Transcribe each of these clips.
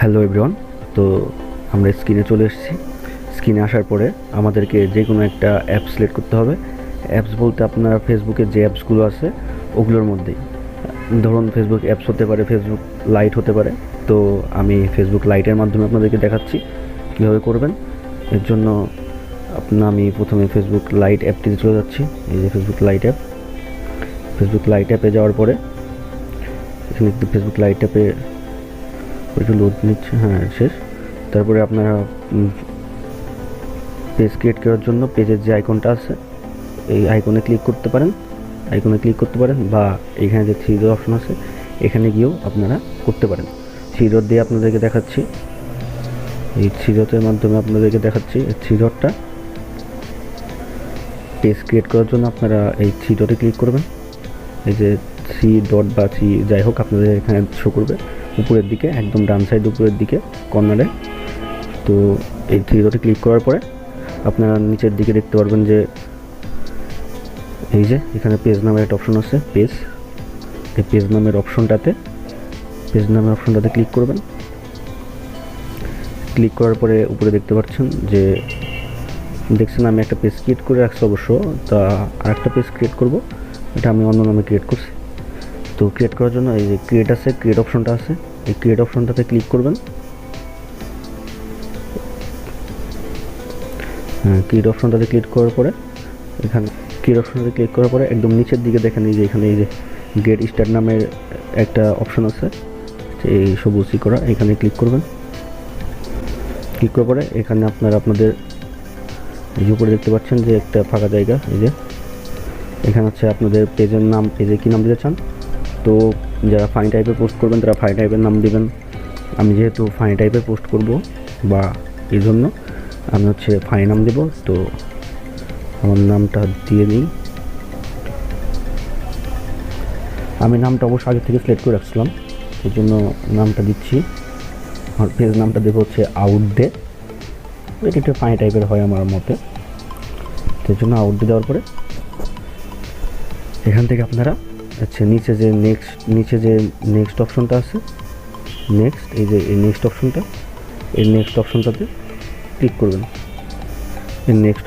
Hello everyone. তো আমরা স্ক্রিনে চলে এসেছি। স্ক্রিনে আসার পরে আমাদেরকে যে কোনো একটা অ্যাপ সিলেক্ট করতে হবে। অ্যাপস বলতে আপনার ফেসবুকের যে অ্যাপসগুলো আছে ওগুলোর মধ্যেই, ধরুন ফেসবুক অ্যাপস হতে পারে, ফেসবুক লাইট হতে পারে। তো আমি ফেসবুক লাইটের মাধ্যমে আপনাদেরকে দেখাচ্ছি কীভাবে করবেন। এর জন্য আমি প্রথমে ফেসবুক লাইট অ্যাপটিতে চলে যাচ্ছি। এই যে Facebook light app. Facebook light অ্যাপে যাওয়ার পরে এখানে একটু ফেসবুক লাইট অ্যাপে একটু লোড নিচ্ছে, হ্যাঁ শেষ। তারপরে আপনারা পেজ ক্রিয়েট করার জন্য পেজের যে আইকনটা আছে এই আইকনে ক্লিক করতে পারেন, বা এখানে যে থ্রি ডট অপশন আছে এখানে গিয়েও আপনারা করতে পারেন। থ্রি ডট দিয়ে আপনাদেরকে দেখাচ্ছি, এই থ্রি ডটের মাধ্যমে আপনাদেরকে দেখাচ্ছি। এই থ্রি ডটটা পেজ ক্রিয়েট করার জন্য আপনারা এই থ্রি ডটে ক্লিক করবেন। এই যে থ্রি ডট বা থ্রি যাই হোক আপনাদের এখানে শো করবে উপরের দিকে, একদম ডান সাইড উপরের দিকে কর্নারে। তো এই থ্রি ডটে ক্লিক করার পরে আপনারা নিচের দিকে দেখতে পারবেন যে এই যে এখানে পেজ নামের একটা অপশন আছে, পেজ। এই পেজ নামের অপশনটাতে ক্লিক করবেন। ক্লিক করার পরে উপরে দেখতে পাচ্ছেন যে দেখছেন আমি একটা পেজ ক্রিয়েট করে রাখছি, অবশ্য তা আরেকটা পেজ ক্রিয়েট করব, এটা আমি অন্য নামে ক্রিয়েট করছি। তো ক্রিয়েট করার জন্য এই যে ক্রিয়েট অপশনটা আছে, এই ক্রিয়েট অপশনটাতে ক্লিক করবেন। ক্রিয়েট অপশনটাতে ক্লিক করার পরে একদম নিচের দিকে দেখেন এই যে এখানে এই যে গেট স্টার্ট নামের একটা অপশন আছে, এই সবুজ করা, এখানে ক্লিক করবেন। ক্লিক করার পরে এখানে আপনাদের এই যে উপরে দেখতে পাচ্ছেন যে একটা ফাঁকা জায়গা, এই যে এখানে হচ্ছে আপনাদের পেজের নাম, পেজে কী নাম দিতে চান। তো যারা ফানি টাইপের পোস্ট করবেন তারা ফানি টাইপের নাম দিবেন। আমি যেহেতু ফানি টাইপের পোস্ট করব বা এই জন্য আমি হচ্ছে ফানি নাম দেব। তো আমার নামটা দিয়ে নিই। আমি নামটা অবশ্য আগে থেকে সিলেক্ট করে রাখছিলাম, এই জন্য নামটা দিচ্ছি। আমার পেজ নামটা দেবো হচ্ছে আউট ডে। এটা একটু ফানি টাইপের হয় আমার মতে, সেই জন্য আউট ডে দেওয়ার পরে এখান থেকে আপনারা আচ্ছা নিচে যে নেক্সট অপশনটা আছে, নেক্সট, এই যে এই নেক্সট অপশনটাতে ক্লিক করবেন। নেক্সট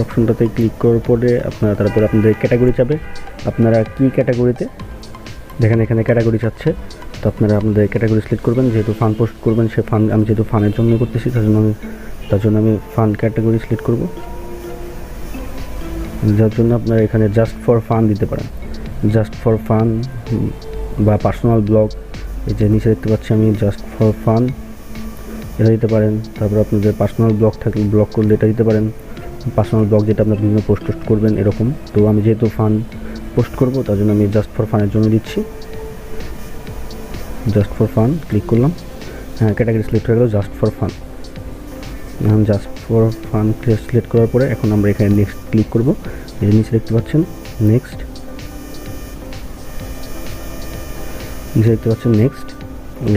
অপশনটাতে ক্লিক করার পরে তারপরে আপনাদের ক্যাটাগরি চাবে। আপনারা কি ক্যাটাগরিতে দেখেন এখানে ক্যাটাগরি চাচ্ছে, তো আপনারা আপনাদের ক্যাটাগরি সিলেক্ট করবেন। যেহেতু ফান পোস্ট করবেন, সে ফান আমি যেহেতু ফানের জন্য করতেছি তার জন্য আমি ফান ক্যাটাগরি সিলেক্ট করব। যার জন্য আপনারা এখানে জাস্ট ফর ফান দিতে পারেন, জাস্ট ফর ফান বা পার্সোনাল ব্লগ। এই যে নিচে দেখতে পাচ্ছি আমি জাস্ট ফর ফান, এটা দিতে পারেন। তারপর আপনাদের পার্সোনাল ব্লগ করলে এটা দিতে পারেন, পার্সোনাল ব্লগ যেটা আপনার বিভিন্ন পোস্ট করবেন এরকম। তো আমি যেহেতু ফান পোস্ট করব তার জন্য আমি জাস্ট ফর ফানের জন্য দিচ্ছি, জাস্ট ফর ফান ক্লিক করলাম। হ্যাঁ, ক্যাটাগরি সিলেক্ট হয়ে গেল জাস্ট ফর ফান। এখন জাস্ট ফর ফান সিলেক্ট করার পরে এখন আমরা এখানে নেক্সট ক্লিক করব। এই নিচে দেখতে পাচ্ছেন নেক্সট,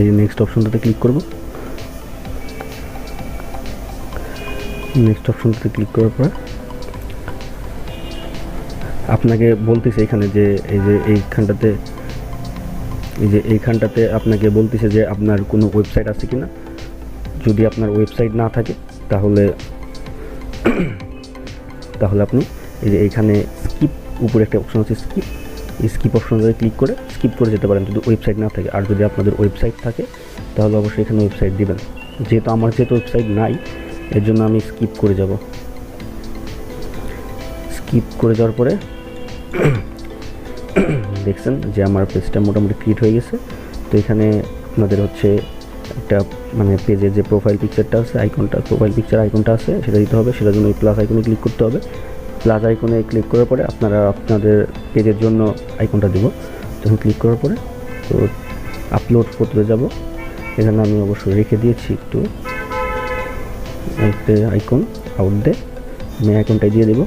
এই নেক্সট অপশনটাতে ক্লিক করব। নেক্সট অপশনটাতে ক্লিক করার পরে আপনাকে বলতেছে এখানে যে এইখানটাতে আপনাকে বলতেছে যে আপনার কোনো ওয়েবসাইট আছে কিনা। যদি আপনার ওয়েবসাইট না থাকে তাহলে আপনি এই যে এইখানে স্কিপ, উপরে একটা অপশন আছে স্কিপ, এই স্কিপ অপশনটাতে ক্লিক করে স্কিপ করে যেতে পারেন যদি ওয়েবসাইট না থাকে। আর যদি আপনাদের ওয়েবসাইট থাকে তাহলে অবশ্যই এখানে ওয়েবসাইট দিবেন। যেহেতু ওয়েবসাইট নাই এর জন্য আমি স্কিপ করে যাব। স্কিপ করে যাওয়ার পরে দেখছেন যে আমার পেজটা মোটামুটি ক্রিয়েট হয়ে গেছে। তো এখানে আপনাদের হচ্ছে একটা পেজের যে প্রোফাইল পিকচারটা আছে, প্রোফাইল পিকচার আইকনটা আছে সেটা দিতে হবে। সেটার জন্য এই প্লাস আইকনে ক্লিক করতে হবে। প্লাস আইকনে ক্লিক করার পরে আপনারা আপনাদের পেজের জন্য আইকনটা দেবো। যখন ক্লিক করার পরে তো আপলোড করতে যাব। এখানে আমি অবশ্যই রেখে দিয়েছি একটু একটা আইকন আউট ডে, আমি আইকনটাই দিয়ে দেবো।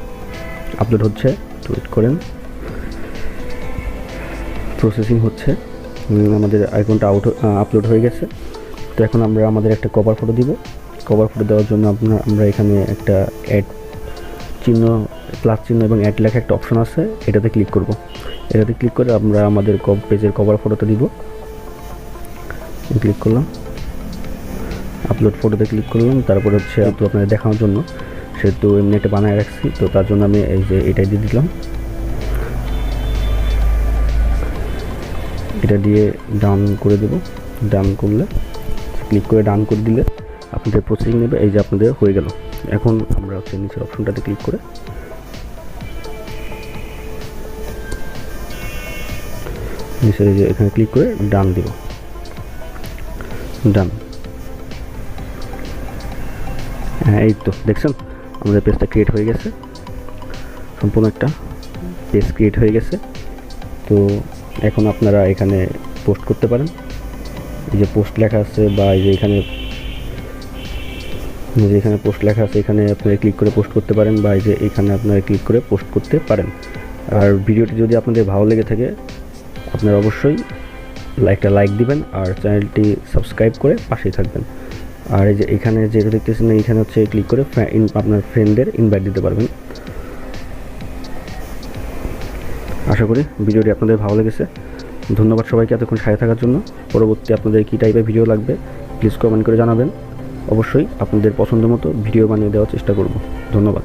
আপলোড হচ্ছে, ওয়েট করেন, প্রসেসিং হচ্ছে। আমাদের আইকনটা আপলোড হয়ে গেছে। তো এখন আমরা আমাদের একটা কভার ফটো দিব। কভার ফটো দেওয়ার জন্য আমরা এখানে একটা অ্যাড চিহ্ন, প্লাস চিহ্ন এবং অ্যাড লেখা একটা অপশন আছে, এটাতে ক্লিক করব। এটাতে ক্লিক করে আমরা আমাদের পেজের কভার ফটোটা দিব। ক্লিক করলাম, আপলোড ফটোতে ক্লিক করলাম। তারপরে হচ্ছে তো আপনাদের দেখানোর জন্য সেহেতু এমনি একটা বানায় রাখছি, তো তার জন্য আমি এই যে এটাই দিয়ে দিলাম। এটা দিয়ে ডাউন করে দেব। ডাউন করলে ক্লিক করে ডাউন করে দিলে আপনাদের প্রসেসিং নেবে। এই যে আপনাদের হয়ে গেল। এখন আমরা হচ্ছে নিচের অপশনটাতে ক্লিক করে নিচের এই যে এখানে ক্লিক করে ডান দিব। ডান। হ্যাঁ, এই তো দেখছেন আমাদের পেজটা ক্রিয়েট হয়ে গেছে, সম্পূর্ণ একটা পেজ ক্রিয়েট হয়ে গেছে। তো এখন আপনারা এখানে পোস্ট করতে পারেন। এই যে পোস্ট লেখা আছে, বা এই যে এখানে পোস্ট লেখা আছে, এখানে আপনারা ক্লিক করে পোস্ট করতে পারেন, বা এই যে এখানে আপনারা ক্লিক করে পোস্ট করতে পারেন। আর ভিডিওটি যদি আপনাদের ভালো লেগে থাকে আপনারা অবশ্যই একটা লাইক দিবেন, আর চ্যানেলটি সাবস্ক্রাইব করে পাশেই থাকবেন। আর এই যে এখানে যেটা দেখতেছেন এইখানে হচ্ছে ক্লিক করে আপনার ফ্রেন্ডদের ইনভাইট দিতে পারবেন। আশা করি ভিডিওটি আপনাদের ভালো লেগেছে। ধন্যবাদ সবাইকে এতক্ষণ সাথে থাকার জন্য। পরবর্তী আপনাদের কী টাইপের ভিডিও লাগবে প্লিজ কমেন্ট করে জানাবেন। অবশ্যই আপনাদের পছন্দ মতো ভিডিও বানিয়ে দেওয়ার চেষ্টা করব। ধন্যবাদ।